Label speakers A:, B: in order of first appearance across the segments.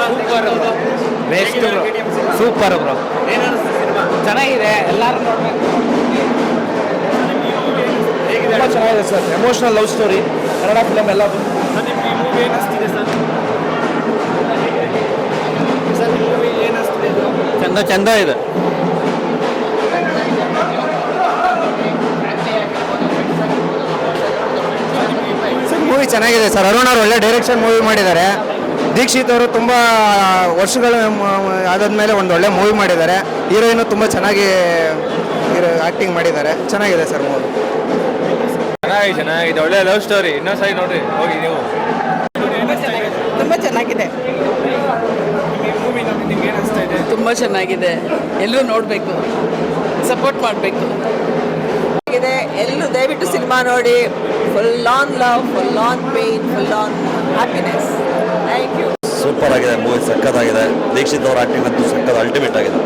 A: Super best bro, super bro, ಚೆನ್ನಾಗಿದೆ, ಎಲ್ಲರೂ ನೋಡ್ಬೇಕು.
B: ತುಂಬ ಚೆನ್ನಾಗಿದೆ sir, emotional love story, Kannada film ಎಲ್ಲ
A: ಚಂದ ಇದೆ.
B: ಮೂವಿ ಚೆನ್ನಾಗಿದೆ ಸರ್. ಅರುಣ್ ಅವರು ಒಳ್ಳೆ ಡೈರೆಕ್ಷನ್ ಮೂವಿ ಮಾಡಿದ್ದಾರೆ. ದೀಕ್ಷಿತ್ ಅವರು ತುಂಬ ವರ್ಷಗಳ ಆದಾದ್ಮೇಲೆ ಒಂದು ಒಳ್ಳೆ ಮೂವಿ ಮಾಡಿದ್ದಾರೆ. ಹೀರೋಯಿನು ತುಂಬ ಚೆನ್ನಾಗಿ ಆ್ಯಕ್ಟಿಂಗ್ ಮಾಡಿದ್ದಾರೆ. ಚೆನ್ನಾಗಿದೆ ಸರ್ ಮೂವಿ.
A: ಚೆನ್ನಾಗಿದೆ, ಒಳ್ಳೆ ಲವ್ ಸ್ಟೋರಿ. ಇನ್ನೊಂದು ಸರಿ ನೋಡ್ರಿ, ಹೋಗಿ ನೀವು.
C: ತುಂಬ ಚೆನ್ನಾಗಿದೆ, ತುಂಬ ಚೆನ್ನಾಗಿದೆ. ಎಲ್ಲರೂ ನೋಡಬೇಕು, ಸಪೋರ್ಟ್ ಮಾಡಬೇಕು. ಎಲ್ಲರೂ ದಯವಿಟ್ಟು ಸಿನಿಮಾ ನೋಡಿ. Full on love, full on pain, full on happiness. Thank you.
D: Super ಆಗಿದೆ ಮೂವಿ, ಸಕ್ಕತ್ತಾಗಿದೆ. ದೀಕ್ಷಿತ್ ಅವ್ರ ಆಕ್ಟಿಂಗ್ ಅಂತೂ ಸಕ್ಕತ್ ಅಲ್ಟಿಮೇಟ್ ಆಗಿದೆ.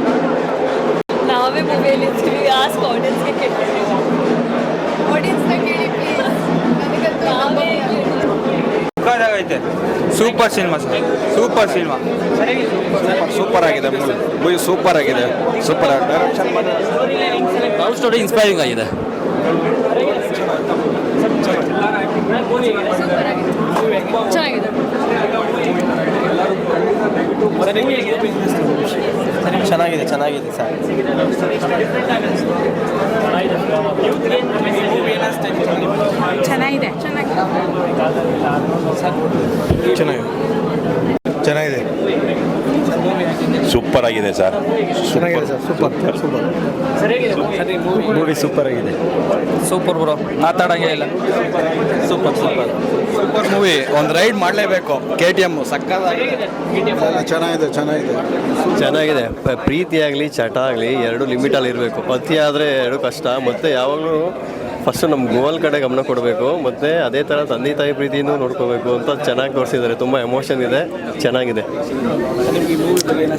E: ನಾವೇ ಮೂವಿಯಲ್ಲಿ ಇರ್ತೀವಿ, ಆಸ್ಕ್ ಆಡಿಯನ್ಸ್ಗೆ ಕೇಳ್ತೀವಿ. ಆಡಿಯನ್ಸ್ನ ಕೇಳಿ ಪ್ಲೀಸ್.
A: ಐತೆ super cinema sir, super cinema,
D: super ಆಗಿದೆ ಮೂವಿ, ಸೂಪರ್ ಆಗಿದೆ. ಸೂಪರ್
A: ಲವ್ ಸ್ಟೋರಿ ಇನ್ಸ್ಪೈರಿಂಗ್ ಆಗಿದೆ.
E: ಚೆನ್ನಾಗಿದೆ.
B: ಚೆನ್ನಾಗಿದೆ ಸರ್.
D: ಚೆನ್ನಾಗಿದೆ. ಸೂಪರ್ ಆಗಿದೆ ಸರ್.
B: ಮೂವಿ ಸೂಪರ್ ಆಗಿದೆ.
A: ಸೂಪರ್ ಬ್ರೋ, ಮಾತಾಡಂಗೆ ಇಲ್ಲ. ಸೂಪರ್ ಮೂವಿ, ಒಂದು ರೈಡ್ ಮಾಡಲೇಬೇಕು. KTM ಸಕ್ಕತ್ತಾಗಿದೆ.
F: ಚೆನ್ನಾಗಿದೆ. ಪ್ರೀತಿ ಆಗಲಿ ಚಟ ಆಗಲಿ ಎರಡು ಲಿಮಿಟಲ್ಲಿ ಇರಬೇಕು. ಅತಿ ಆದರೆ ಎರಡು ಕಷ್ಟ. ಮತ್ತು ಯಾವಾಗಲೂ ಫಸ್ಟು ನಮ್ಮ ಗೋಲ್ ಕಡೆ ಗಮನ ಕೊಡಬೇಕು. ಮತ್ತು ಅದೇ ಥರ ತಂದೆ ತಾಯಿ ಪ್ರೀತಿಯಿಂದ ನೋಡ್ಕೋಬೇಕು ಅಂತ ಚೆನ್ನಾಗಿ ತೋರಿಸಿದ್ದಾರೆ. ತುಂಬ ಎಮೋಷನ್ ಇದೆ, ಚೆನ್ನಾಗಿದೆ.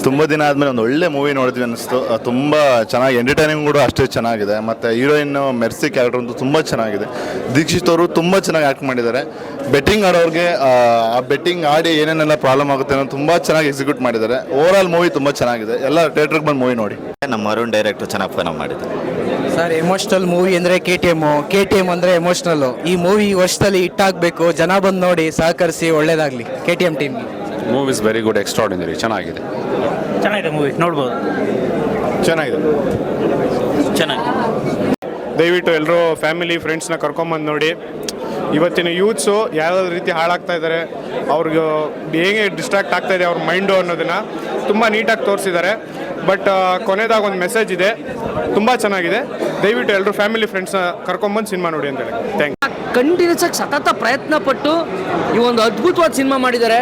D: ತುಂಬ ದಿನ ಆದಮೇಲೆ ಒಂದು ಒಳ್ಳೆ ಮೂವಿ ನೋಡಿದ್ವಿ ಅನ್ನಿಸ್ತು. ತುಂಬ ಚೆನ್ನಾಗಿ ಎಂಟರ್ಟೈನಿಂಗ್ ಕೂಡ ಅಷ್ಟೇ ಚೆನ್ನಾಗಿದೆ. ಮತ್ತು ಹೀರೋಯಿನ್ ಮೆರ್ಸಿ ಕ್ಯಾರೆಕ್ಟರ್ ಅಂತೂ ತುಂಬ ಚೆನ್ನಾಗಿದೆ. ದೀಕ್ಷಿತ್ ಅವರು ತುಂಬ ಚೆನ್ನಾಗಿ ಆ್ಯಕ್ಟ್ ಮಾಡಿದ್ದಾರೆ. ಬೆಟ್ಟಿಂಗ್ ಆಡೋರಿಗೆ ಆ ಬೆಟ್ಟಿಂಗ್ ಆಡಿ ಏನೇನೆಲ್ಲ ಪ್ರಾಬ್ಲಮ್ ಆಗುತ್ತೆ ಅನ್ನೋ ತುಂಬ ಚೆನ್ನಾಗಿ ಎಕ್ಸಿಕ್ಯೂಟ್ ಮಾಡಿದ್ದಾರೆ. ಓವರ್ ಆಲ್ ಮೂವಿ ತುಂಬ ಚೆನ್ನಾಗಿದೆ. ಎಲ್ಲ ಥಿಯೇಟ್ರಿಗೆ ಬಂದು ಮೂವಿ ನೋಡಿ.
G: ನಮ್ಮ ಅರುಣ್ ಡೈರೆಕ್ಟರ್ ಚೆನ್ನಾಗಿ ಫಿಲಮ್ ಮಾಡಿದ್ದಾರೆ
B: ಸರ್. ಎಮೋಷ್ನಲ್ ಮೂವಿ ಅಂದರೆ KTM ಅಂದರೆ ಎಮೋಷ್ನಲ್ಲು. ಈ ಮೂವಿ ವರ್ಷದಲ್ಲಿ ಹಿಟ್ಟಾಗಬೇಕು. ಜನ ಬಂದು ನೋಡಿ, ಸಹಕರಿಸಿ, ಒಳ್ಳೇದಾಗಲಿ KTM ಟೀಮ್ಗೆ.
D: Movie is very good, extraordinary. ಚೆನ್ನಾಗಿದೆ
A: ಮೂವಿ, ನೋಡ್ಬೋದು.
D: ಚೆನ್ನಾಗಿದೆ.
H: ದಯವಿಟ್ಟು ಎಲ್ಲರೂ ಫ್ಯಾಮಿಲಿ ಫ್ರೆಂಡ್ಸ್ನ ಕರ್ಕೊಂಬಂದು ನೋಡಿ. ಇವತ್ತಿನ ಯೂತ್ಸು ಯಾವುದಾದ್ರು ರೀತಿ ಹಾಳಾಗ್ತಾ ಇದ್ದಾರೆ, ಅವ್ರಿಗೆ ಹೇಗೆ ಡಿಸ್ಟ್ರಾಕ್ಟ್ ಆಗ್ತಾ ಇದೆ ಅವ್ರ ಮೈಂಡು ಅನ್ನೋದನ್ನು ತುಂಬ ನೀಟಾಗಿ ತೋರಿಸಿದ್ದಾರೆ. ಬಟ್ ಕೊನೆದಾಗ ಒಂದು ಮೆಸೇಜ್ ಇದೆ, ತುಂಬ ಚೆನ್ನಾಗಿದೆ. ದಯವಿಟ್ಟು ಎಲ್ಲರೂ ಫ್ಯಾಮಿಲಿ ಫ್ರೆಂಡ್ಸ್ನ ಕರ್ಕೊಂಬಂದು ಸಿನಿಮಾ ನೋಡಿ ಅಂತೇಳಿ. Thank you.
C: ಕಂಟಿನ್ಯೂಸ್ ಆಗಿ ಸತತ ಪ್ರಯತ್ನ ಪಟ್ಟು ಈ ಒಂದು ಅದ್ಭುತವಾದ ಸಿನಿಮಾ ಮಾಡಿದ್ದಾರೆ.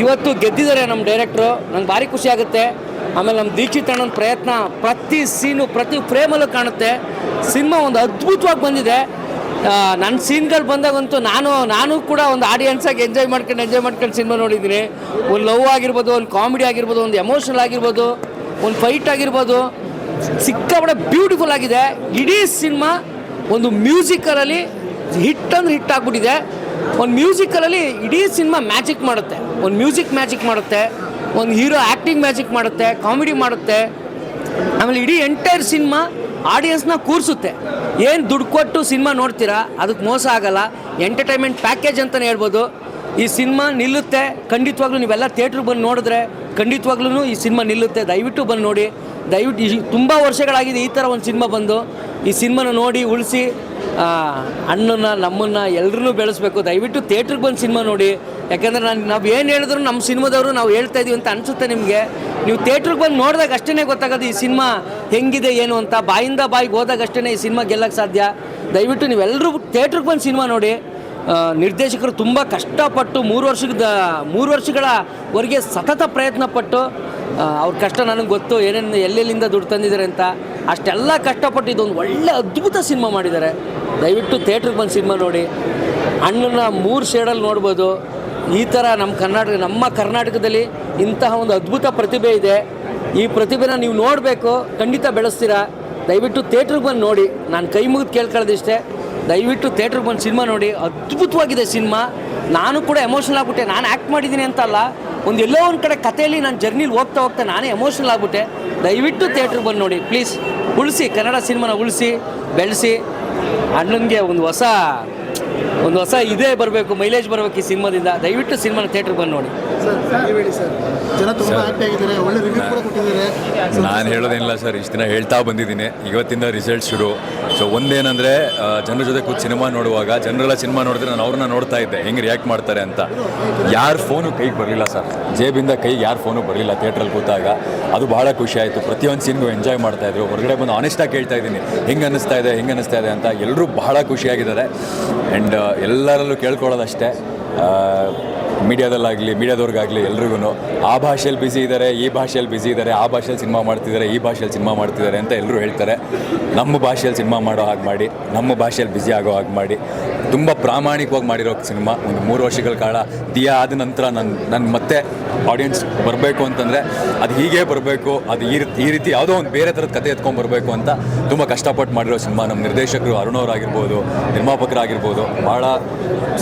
C: ಇವತ್ತು ಗೆದ್ದಿದ್ದಾರೆ ನಮ್ಮ ಡೈರೆಕ್ಟ್ರು, ನಂಗೆ ಭಾರಿ ಖುಷಿ ಆಗುತ್ತೆ. ಆಮೇಲೆ ನಮ್ಮ ದೀಕ್ಷಿತ್ ಅಣ್ಣನ ಪ್ರಯತ್ನ ಪ್ರತಿ ಸೀನು, ಪ್ರತಿ ಫ್ರೇಮಲ್ಲೂ ಕಾಣುತ್ತೆ. ಸಿನಿಮಾ ಒಂದು ಅದ್ಭುತವಾಗಿ ಬಂದಿದೆ. ನನ್ನ ಸೀನ್ಗಳು ಬಂದಾಗಂತೂ ನಾನು ಕೂಡ ಒಂದು ಆಡಿಯನ್ಸಾಗಿ ಎಂಜಾಯ್ ಮಾಡ್ಕೊಂಡು ಸಿನಿಮಾ ನೋಡಿದ್ದೀನಿ. ಒಂದು ಲವ್ ಆಗಿರ್ಬೋದು, ಒಂದು ಕಾಮಿಡಿ ಆಗಿರ್ಬೋದು, ಒಂದು ಎಮೋಷನಲ್ ಆಗಿರ್ಬೋದು, ಒಂದು ಫೈಟ್ ಆಗಿರ್ಬೋದು, ಸಿಕ್ಕಾಪಟ್ಟೆ ಬ್ಯೂಟಿಫುಲ್ ಆಗಿದೆ. ಇಡೀ ಸಿನಿಮಾ ಒಂದು ಮ್ಯೂಸಿಕಲಲ್ಲಿ ಹಿಟ್ ಆಗ್ಬಿಟ್ಟಿದೆ. ಒಂದು ಮ್ಯೂಸಿಕಲಲ್ಲಿ ಇಡೀ ಸಿನಿಮಾ ಮ್ಯಾಜಿಕ್ ಮಾಡುತ್ತೆ. ಒಂದು ಮ್ಯೂಸಿಕ್ ಮ್ಯಾಜಿಕ್ ಮಾಡುತ್ತೆ, ಒಂದು ಹೀರೋ ಆ್ಯಕ್ಟಿಂಗ್ ಮ್ಯಾಜಿಕ್ ಮಾಡುತ್ತೆ, ಕಾಮಿಡಿ ಮಾಡುತ್ತೆ. ಆಮೇಲೆ ಇಡೀ ಎಂಟೈರ್ ಸಿನಿಮಾ ಆಡಿಯನ್ಸ್ನ ಕೂರಿಸುತ್ತೆ. ಏನು ದುಡ್ಡು ಕೊಟ್ಟು ಸಿನಿಮಾ ನೋಡ್ತೀರಾ, ಅದಕ್ಕೆ ಮೋಸ ಆಗಲ್ಲ. ಎಂಟರ್ಟೈನ್ಮೆಂಟ್ ಪ್ಯಾಕೇಜ್ ಅಂತಲೇ ಹೇಳ್ಬೋದು. ಈ ಸಿನಿಮಾ ನಿಲ್ಲುತ್ತೆ ಖಂಡಿತವಾಗ್ಲೂ. ನೀವೆಲ್ಲ ಥಿಯೇಟ್ರಿಗೆ ಬಂದು ನೋಡಿದ್ರೆ ಖಂಡಿತವಾಗ್ಲೂ ಈ ಸಿನಿಮಾ ನಿಲ್ಲುತ್ತೆ. ದಯವಿಟ್ಟು ಬಂದು ನೋಡಿ. ದಯವಿಟ್ಟು ತುಂಬ ವರ್ಷಗಳಾಗಿದೆ ಈ ಥರ ಒಂದು ಸಿನಿಮಾ ಬಂದು. ಈ ಸಿನಿಮಾನ ನೋಡಿ ಉಳಿಸಿ ಅಣ್ಣನ ನಮ್ಮನ್ನು ಎಲ್ಲರೂ ಬೆಳೆಸಬೇಕು. ದಯವಿಟ್ಟು ಥಿಯೇಟ್ರಿಗೆ ಬಂದು ಸಿನಿಮಾ ನೋಡಿ. ಯಾಕೆಂದರೆ ನಾವು ಏನು ಹೇಳಿದ್ರು ನಮ್ಮ ಸಿನಿಮಾದವರು ನಾವು ಹೇಳ್ತಾ ಇದೀವಿ ಅಂತ ಅನಿಸುತ್ತೆ ನಿಮಗೆ. ನೀವು ಥಿಯೇಟ್ರಿಗೆ ಬಂದು ನೋಡಿದಾಗ ಅಷ್ಟೇ ಗೊತ್ತಾಗೋದು ಈ ಸಿನಿಮಾ ಹೆಂಗಿದೆ ಏನು ಅಂತ. ಬಾಯಿಂದ ಬಾಯಿಗೆ ಹೋದಾಗ ಅಷ್ಟೇ ಈ ಸಿನಿಮಾ ಗೆಲ್ಲಕ್ಕೆ ಸಾಧ್ಯ. ದಯವಿಟ್ಟು ನೀವೆಲ್ಲರೂ ಥಿಯೇಟ್ರಿಗೆ ಬಂದು ಸಿನಿಮಾ ನೋಡಿ. ನಿರ್ದೇಶಕರು ತುಂಬ ಕಷ್ಟಪಟ್ಟು 3 ವರ್ಷಗಳವರೆಗೆ ಸತತ ಪ್ರಯತ್ನ ಪಟ್ಟು, ಅವ್ರ ಕಷ್ಟ ನನಗೆ ಗೊತ್ತು, ಎಲ್ಲೆಲ್ಲಿಂದ ದುಡ್ಡು ತಂದಿದ್ದಾರೆ ಅಂತ. ಅಷ್ಟೆಲ್ಲ ಕಷ್ಟಪಟ್ಟು ಇದೊಂದು ಒಳ್ಳೆ ಅದ್ಭುತ ಸಿನಿಮಾ ಮಾಡಿದ್ದಾರೆ. ದಯವಿಟ್ಟು ಥಿಯೇಟ್ರಿಗೆ ಬಂದು ಸಿನಿಮಾ ನೋಡಿ. ಅಣ್ಣನ 3 ಶೇಡಲ್ಲಿ ನೋಡ್ಬೋದು. ಈ ಥರ ನಮ್ಮ ಕರ್ನಾಟಕದಲ್ಲಿ ಇಂತಹ ಒಂದು ಅದ್ಭುತ ಪ್ರತಿಭೆ ಇದೆ. ಈ ಪ್ರತಿಭೆನ ನೀವು ನೋಡಬೇಕು, ಖಂಡಿತ ಬೆಳೆಸ್ತೀರಾ. ದಯವಿಟ್ಟು ಥಿಯೇಟ್ರಿಗೆ ಬಂದು ನೋಡಿ. ನಾನು ಕೈ ಮುಗಿದು ಕೇಳ್ಕೊಳ್ಳೋದಿಷ್ಟೇ, ದಯವಿಟ್ಟು ಥಿಯೇಟ್ರಿಗೆ ಬಂದು ಸಿನಿಮಾ ನೋಡಿ. ಅದ್ಭುತವಾಗಿದೆ ಸಿನಿಮಾ. ನಾನು ಕೂಡ ಎಮೋಷನಲ್ ಆಗ್ಬಿಟ್ಟೆ. ನಾನು ಆ್ಯಕ್ಟ್ ಮಾಡಿದ್ದೀನಿ ಅಂತಲ್ಲ, ಒಂದು ಎಲ್ಲೋ ಒಂದು ಕಡೆ ಕಥೆಯಲ್ಲಿ ನಾನು ಜರ್ನಿಲಿ ಹೋಗ್ತಾ ಹೋಗ್ತಾ ನಾನೇ ಎಮೋಷನಲ್ ಆಗಿಬಿಟ್ಟೆ. ದಯವಿಟ್ಟು ಥಿಯೇಟ್ರಿಗೆ ಬಂದು ನೋಡಿ ಪ್ಲೀಸ್. ಉಳಿಸಿ ಕನ್ನಡ ಸಿನಿಮಾನ ಉಳಿಸಿ ಬೆಳೆಸಿ. ಅಣ್ಣನಿಗೆ ಒಂದು ಹೊಸ ಇದೇ ಬರಬೇಕು, ಮೈಲೇಜ್ ಬರಬೇಕು ಈ ಸಿನಿಮಾದಿಂದ. ದಯವಿಟ್ಟು ಸಿನಿಮಾನ ಥಿಯೇಟ್ರಿಗೆ ಬಂದು ನೋಡಿ.
I: ನಾನು ಹೇಳೋದೇನಿಲ್ಲ ಸರ್, ಇಷ್ಟು ದಿನ ಹೇಳ್ತಾ ಬಂದಿದ್ದೀನಿ, ಇವತ್ತಿಂದ ರಿಸಲ್ಟ್ ಶುರು. ಸೊ ಒಂದೇನಂದರೆ ಜನರ ಜೊತೆ ಕೂತು ಸಿನಿಮಾ ನೋಡುವಾಗ ಜನರೆಲ್ಲ ಸಿನಿಮಾ ನೋಡಿದ್ರೆ ನಾನು ಅವ್ರನ್ನ ನೋಡ್ತಾ ಇದ್ದೆ ಹೆಂಗೆ ರಿಯಾಕ್ಟ್ ಮಾಡ್ತಾರೆ ಅಂತ. ಯಾರ ಫೋನು ಕೈಗೆ ಬರಲಿಲ್ಲ ಸರ್, ಜೇಬಿಂದ ಕೈಗೆ ಯಾರು ಫೋನು ಬರಲಿಲ್ಲ ಥಿಯೇಟ್ರಲ್ಲಿ ಕೂತಾಗ. ಅದು ಭಾಳ ಖುಷಿ ಆಯಿತು. ಪ್ರತಿಯೊಂದು ಸೀನ್ಗೂ ಎಂಜಾಯ್ ಮಾಡ್ತಾಯಿದ್ರು. ಹೊರಗಡೆ ಬಂದು ಆನೆಸ್ಟಾಗಿ ಕೇಳ್ತಾ ಇದ್ದೀನಿ ಹೆಂಗೆ ಅನ್ನಿಸ್ತಾ ಇದೆ ಅಂತ. ಎಲ್ಲರೂ ಬಹಳ ಖುಷಿಯಾಗಿದ್ದಾರೆ. ಆ್ಯಂಡ್ ಎಲ್ಲರಲ್ಲೂ ಕೇಳ್ಕೊಳ್ಳೋದಷ್ಟೇ, ಮೀಡಿಯಾದವ್ರಿಗಾಗಲಿ ಎಲ್ರಿಗೂ ಆ ಭಾಷೆಯಲ್ಲಿ ಬ್ಯುಸಿ ಇದ್ದಾರೆ, ಈ ಭಾಷೆಯಲ್ಲಿ ಬ್ಯುಸಿ ಇದ್ದಾರೆ, ಆ ಭಾಷೆಯಲ್ಲಿ ಸಿನಿಮಾ ಮಾಡ್ತಿದ್ದಾರೆ, ಈ ಭಾಷೆಯಲ್ಲಿ ಸಿನಿಮಾ ಮಾಡ್ತಿದ್ದಾರೆ ಅಂತ ಎಲ್ಲರೂ ಹೇಳ್ತಾರೆ. ನಮ್ಮ ಭಾಷೆಯಲ್ಲಿ ಸಿನಿಮಾ ಮಾಡೋ ಹಾಗೆ ಮಾಡಿ, ನಮ್ಮ ಭಾಷೆಯಲ್ಲಿ ಬ್ಯುಸಿ ಆಗೋ ಹಾಗೆ ಮಾಡಿ, ತುಂಬ ಪ್ರಾಮಾಣಿಕವಾಗಿ ಮಾಡಿರೋ ಸಿನಿಮಾ. ಒಂದು 3 ವರ್ಷಗಳ ಕಾಲ ದಿಯಾ ಆದ ನಂತರ ನನ್ನ ಮತ್ತೆ ಆಡಿಯನ್ಸ್ ಬರಬೇಕು ಅಂತಂದರೆ ಅದು ಹೀಗೆ ಬರಬೇಕು, ಅದು ಈ ರೀತಿ ಯಾವುದೋ ಒಂದು ಬೇರೆ ಥರದ ಕತೆ ಎತ್ಕೊಂಡ್ಬರ್ಬೇಕು ಅಂತ ತುಂಬ ಕಷ್ಟಪಟ್ಟು ಮಾಡಿರೋ ಸಿನಿಮಾ. ನಮ್ಮ ನಿರ್ದೇಶಕರು ಅರುಣ್ ಅವರಾಗಿರ್ಬೋದು, ನಿರ್ಮಾಪಕರಾಗಿರ್ಬೋದು, ಭಾಳ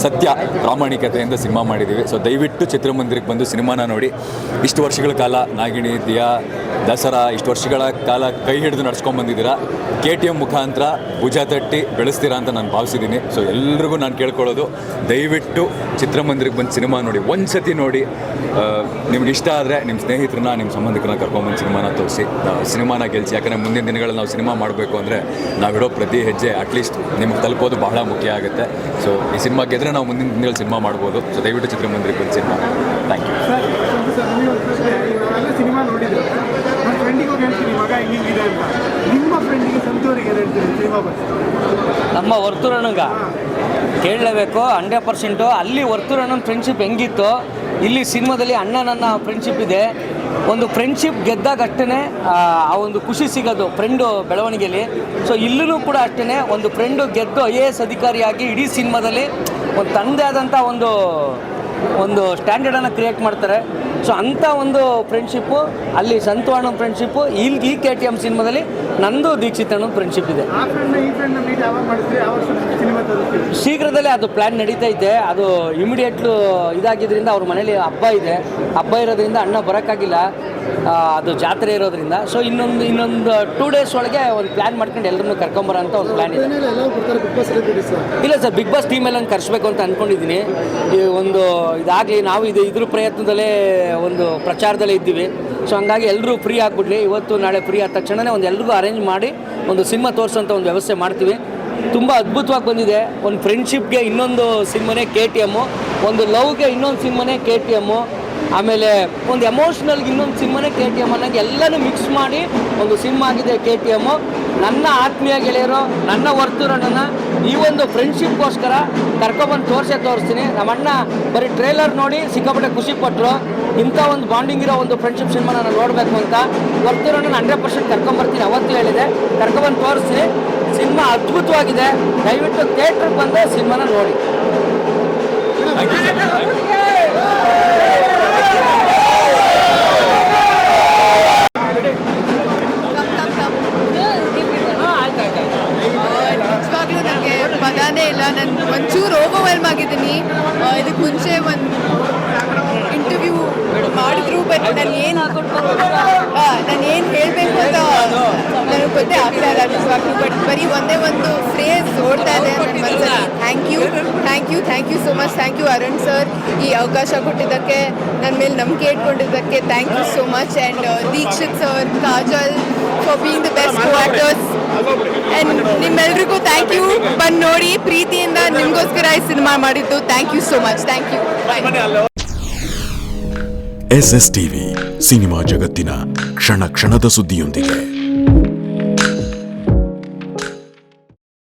I: ಸತ್ಯ ಪ್ರಾಮಾಣಿಕತೆಯಿಂದ ಸಿನಿಮಾ ಮಾಡಿದ್ದೀವಿ. ಸೊ ದಯವಿಟ್ಟು ಚಿತ್ರಮಂದಿರಕ್ಕೆ ಬಂದು ಸಿನಿಮಾನ ನೋಡಿ. ಇಷ್ಟು ವರ್ಷಗಳ ಕಾಲ ನಾಗಿಣಿ, ದಿಯಾ, ದಸರಾ ಇಷ್ಟು ವರ್ಷಗಳ ಕಾಲ ಕೈ ಹಿಡಿದು ನಡ್ಸ್ಕೊಂಡ್ಬಂದಿದ್ದೀರಾ. KTM ಮುಖಾಂತರ ಭುಜ ತಟ್ಟಿ ಬೆಳೆಸ್ತೀರಾ ಅಂತ ನಾನು ಭಾವಿಸಿದ್ದೀನಿ. ಸೊ ಎಲ್ರಿಗೂ ನಾನು ಕೇಳ್ಕೊಳ್ಳೋದು, ದಯವಿಟ್ಟು ಚಿತ್ರಮಂದಿರಕ್ಕೆ ಬಂದು ಸಿನಿಮಾ ನೋಡಿ. ಒಂದು ಸತಿ ನೋಡಿ, ನಿಮ್ಗೆ ಇಷ್ಟ ಆದರೆ ನಿಮ್ಮ ಸ್ನೇಹಿತರನ್ನ, ನಿಮ್ಮ ಸಂಬಂಧಿಕರನ್ನ ಕರ್ಕೊಂಬಂದು ಸಿನಿಮಾನ ತೋರಿಸಿ, ಸಿನಿಮಾನ ಗೆಲ್ಲಿಸಿ. ಯಾಕಂದರೆ ಮುಂದಿನ ದಿನಗಳಲ್ಲಿ ನಾವು ಸಿನಿಮಾ ಮಾಡಬೇಕು ಅಂದರೆ ನಾವಿಡೋ ಪ್ರತಿ ಹೆಜ್ಜೆ ಅಟ್ಲೀಸ್ಟ್ ನಿಮ್ಗೆ ತಲುಪೋದು ಬಹಳ ಮುಖ್ಯ ಆಗುತ್ತೆ. ಸೊ ಈ ಸಿನಿಮಾ ಗೆದ್ರೆ ನಾವು ಮುಂದಿನ ದಿನಗಳಲ್ಲಿ ಸಿನಿಮಾ ಮಾಡ್ಬೋದು. ಸೊ ದಯವಿಟ್ಟು ಚಿತ್ರಮಂದಿರಕ್ಕೆ ಬಂದು ಸಿನಿಮಾ. Thank you.
H: ಸಿನಿಮಾ ನೋಡಿದ್ರು ನನ್ನ ಫ್ರೆಂಡಿಗೆ ಹೋಗಿ ಹೇಳ್ತೀನಿ ಮಗ ಹಿಂಗಿದೆ ಅಂತ. ನಿಮ್ಮ ಫ್ರೆಂಡಿಗೆ ಸಂತೋರಿಗೆ ಏನು ಹೇಳ್ತೀರಿ ಸಿನಿಮಾ ಬಗ್ಗೆ?
C: ನಮ್ಮ ವರ್ತೂರಣ್ಣಗ ಕೇಳಲೇಬೇಕು 100%. ಅಲ್ಲಿ ವರ್ತೂರಣ್ಣನ ಫ್ರೆಂಡ್ಶಿಪ್ ಹೆಂಗಿತ್ತು, ಇಲ್ಲಿ ಸಿನಿಮಾದಲ್ಲಿ ಅಣ್ಣ ನನ್ನ ಫ್ರೆಂಡ್ಶಿಪ್ ಇದೆ. ಒಂದು ಫ್ರೆಂಡ್ಶಿಪ್ ಗೆದ್ದಾಗಷ್ಟೇ ಆ ಒಂದು ಖುಷಿ ಸಿಗೋದು ಫ್ರೆಂಡು ಬೆಳವಣಿಗೆಯಲ್ಲಿ. ಸೊ ಇಲ್ಲೂ ಕೂಡ ಅಷ್ಟೇ, ಒಂದು ಫ್ರೆಂಡು ಗೆದ್ದು IAS ಅಧಿಕಾರಿಯಾಗಿ ಇಡೀ ಸಿನಿಮಾದಲ್ಲಿ ಒಂದು ತನ್ನದೇ ಆದಂಥ ಒಂದು ಸ್ಟ್ಯಾಂಡರ್ಡನ್ನು ಕ್ರಿಯೇಟ್ ಮಾಡ್ತಾರೆ. ಸೊ ಅಂಥ ಒಂದು ಫ್ರೆಂಡ್ಶಿಪ್ಪು ಅಲ್ಲಿ ಸಂತೋಷ ಫ್ರೆಂಡ್ಶಿಪ್ಪು ಇಲ್ಲಿ ಈ KTM ಸಿನಿಮಾದಲ್ಲಿ ನಂದು ದೀಕ್ಷಿತ್ ಅನ್ನೋ ಫ್ರೆಂಡ್ಶಿಪ್ ಇದೆ. ಶೀಘ್ರದಲ್ಲೇ ಅದು ಪ್ಲ್ಯಾನ್ ನಡೀತೈತೆ. ಅದು ಇಮಿಡಿಯೇಟ್ಲು ಇದಾಗಿದ್ದರಿಂದ ಅವ್ರ ಮನೇಲಿ ಹಬ್ಬ ಇರೋದ್ರಿಂದ ಅಣ್ಣ ಬರೋಕ್ಕಾಗಿಲ್ಲ, ಅದು ಜಾತ್ರೆ ಇರೋದ್ರಿಂದ. ಸೊ ಇನ್ನೊಂದು 2 days ಒಳಗೆ ಒಂದು ಪ್ಲ್ಯಾನ್ ಮಾಡ್ಕೊಂಡು ಎಲ್ಲರನ್ನೂ ಕರ್ಕೊಂಬರೋ ಅಂತ ಒಂದು ಪ್ಲ್ಯಾನ್ ಇದೆ. ಇಲ್ಲ ಸರ್, ಬಿಗ್ ಬಾಸ್ ಟೀಮ್ ಎಲ್ಲ ಕರೆಸ್ಬೇಕು ಅಂತ ಅಂದ್ಕೊಂಡಿದ್ದೀನಿ. ಈ ಒಂದು ಇದಾಗಲಿ, ನಾವು ಇದ್ರ ಪ್ರಯತ್ನದಲ್ಲೇ ಒಂದು ಪ್ರಚಾರದಲ್ಲೇ ಇದ್ದೀವಿ. ಸೊ ಹಂಗಾಗಿ ಎಲ್ಲರೂ ಫ್ರೀ ಆಗಿಬಿಡ್ಲಿ. ಇವತ್ತು ನಾಳೆ ಫ್ರೀ ಆದ ತಕ್ಷಣವೇ ಒಂದು ಎಲ್ರಿಗೂ ಅರೇಂಜ್ ಮಾಡಿ ಒಂದು ಸಿನಿಮಾ ತೋರಿಸೋಂಥ ಒಂದು ವ್ಯವಸ್ಥೆ ಮಾಡ್ತೀವಿ. ತುಂಬ ಅದ್ಭುತವಾಗಿ ಬಂದಿದೆ. ಒಂದು ಫ್ರೆಂಡ್ಶಿಪ್ಗೆ ಇನ್ನೊಂದು ಸಿನಿಮಾನೇ KTM, ಒಂದು ಲವ್ಗೆ ಇನ್ನೊಂದು ಸಿನಿಮಾನೇ KTM, ಆಮೇಲೆ ಒಂದು ಎಮೋಷ್ನಲ್ಗೆ ಇನ್ನೊಂದು ಸಿನಿಮಾನೇ KTM ಅನ್ನೋಂಗೆ ಎಲ್ಲನೂ ಮಿಕ್ಸ್ ಮಾಡಿ ಒಂದು ಸಿನಿಮಾ ಆಗಿದೆ KTM. ನನ್ನ ಆತ್ಮೀಯ ಗೆಳೆಯರು, ನನ್ನ ವರ್ತೂರಣ್ಣನ ಈ ಒಂದು ಫ್ರೆಂಡ್ಶಿಪ್ಗೋಸ್ಕರ ಕರ್ಕೊಬಂದು ತೋರಿಸ್ತೀನಿ. ನಮ್ಮಣ್ಣ ಬರೀ ಟ್ರೇಲರ್ ನೋಡಿ ಸಿಕ್ಕಾಪಟ್ಟೆ ಖುಷಿಪಟ್ಟರು. ಇಂಥ ಒಂದು ಬಾಂಡಿಂಗ್ ಇರೋ ಒಂದು ಫ್ರೆಂಡ್ಶಿಪ್ ಸಿನಿಮಾ ನಾನು ನೋಡಬೇಕು ಅಂತ ವರ್ತೂರಣ್ಣನ 100% ಕರ್ಕೊಂಬರ್ತೀನಿ. ಅವತ್ತು ಹೇಳಿದೆ, ಕರ್ಕೊಬಂದು ತೋರಿಸ್ತೀನಿ. ಸಿನಿಮಾ ಅದ್ಭುತವಾಗಿದೆ. ದಯವಿಟ್ಟು ಥಿಯೇಟ್ರಿಗೆ ಬಂದು ಸಿನಿಮಾನ ನೋಡಿ.
E: ನಿಜವಾಗ್ಲೂ ನನಗೆ ಪದಾನೇ ಇಲ್ಲ. ನಾನು ಒಂಚೂರು ಓವರ್ವೆಲ್ಮ್ ಆಗಿದ್ದೀನಿ. ಇದಕ್ಕೆ ಮುಂಚೆ ಒಂದು ಇಂಟರ್ವ್ಯೂ ಮಾಡಿದ್ರು, ಬಟ್ ನಾನು ಏನು ಹೇಳಬೇಕು ಅಂತ ನನಗೆ ಗೊತ್ತೇ ಆಗ್ತಾ ಇಲ್ಲ ನಿಜವಾಗ್ಲೂ. ಬಟ್ ಬರೀ ಒಂದೇ ಒಂದು ಫ್ರೇಸ್ ಓಡ್ತಾ ಇದೆ ನನ್ನ ಮನಸ್ಸಲ್ಲಿ. Thank you so much. Thank you Arun sir, ಈ ಅವಕಾಶ ಕೊಟ್ಟಿದ್ದಕ್ಕೆ, ನನ್ನ ಮೇಲೆ ನಂಬಿಕೆ ಇಟ್ಕೊಂಡಿದ್ದಕ್ಕೆ thank you so much. And Dikshit sir, Kajal for being the best actors. And ನಿಮ್ಮೆಲ್ರಿಗೂ ಥ್ಯಾಂಕ್ ಯು. ಬಂದು ನೋಡಿ, ಪ್ರೀತಿಯಿಂದ ನಿಮಗೋಸ್ಕರ ಈ ಸಿನಿಮಾ ಮಾಡಿದ್ದು. Thank you so much. Thank you.
J: SSTV cinema ಜಗತ್ತಿನ ಕ್ಷಣ ಕ್ಷಣದ ಸುದ್ದಿಯೊಂದಿಗೆ.